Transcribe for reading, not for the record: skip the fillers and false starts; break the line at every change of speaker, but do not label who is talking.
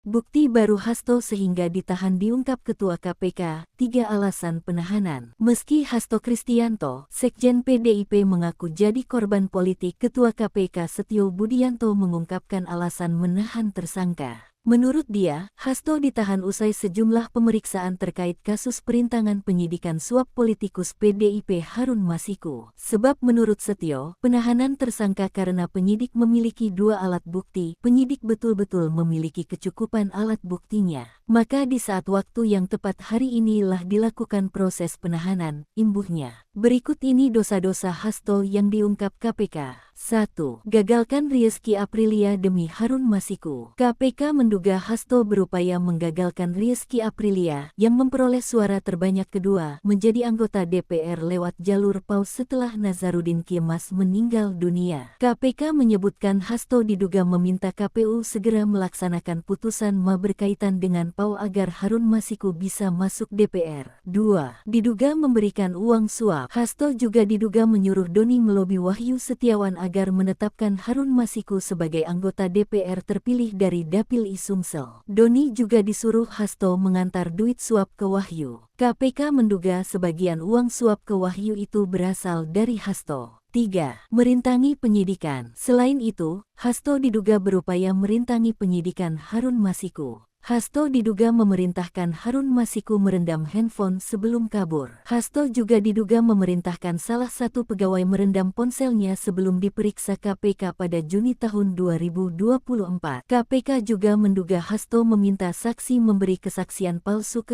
Bukti baru Hasto sehingga ditahan diungkap Ketua KPK, 3 alasan penahanan. Meski Hasto Kristianto, Sekjen PDIP mengaku jadi korban politik, Ketua KPK Setio Budianto mengungkapkan alasan menahan tersangka. Menurut dia, Hasto ditahan usai sejumlah pemeriksaan terkait kasus perintangan penyidikan suap politikus PDIP Harun Masiku. Sebab menurut Setio, penahanan tersangka karena penyidik memiliki 2 alat bukti, penyidik betul-betul memiliki kecukupan alat buktinya. Maka di saat waktu yang tepat hari inilah dilakukan proses penahanan, imbuhnya. Berikut ini dosa-dosa Hasto yang diungkap KPK. 1. Gagalkan Rizky Aprilia demi Harun Masiku. KPK menduga Hasto berupaya menggagalkan Rizky Aprilia yang memperoleh suara terbanyak kedua menjadi anggota DPR lewat jalur PAU setelah Nazarudin Kemas meninggal dunia. KPK menyebutkan Hasto diduga meminta KPU segera melaksanakan putusan MA berkaitan dengan PAU agar Harun Masiku bisa masuk DPR. 2. Diduga memberikan uang suap. Hasto juga diduga menyuruh Doni melobi Wahyu Setiawan agar menetapkan Harun Masiku sebagai anggota DPR terpilih dari Dapil Sumsel. Doni juga disuruh Hasto mengantar duit suap ke Wahyu. KPK menduga sebagian uang suap ke Wahyu itu berasal dari Hasto. 3. Merintangi penyidikan. Selain itu, Hasto diduga berupaya merintangi penyidikan Harun Masiku. Hasto diduga memerintahkan Harun Masiku merendam handphone sebelum kabur. Hasto juga diduga memerintahkan salah satu pegawai merendam ponselnya sebelum diperiksa KPK pada Juni tahun 2024. KPK juga menduga Hasto meminta saksi memberi kesaksian palsu ke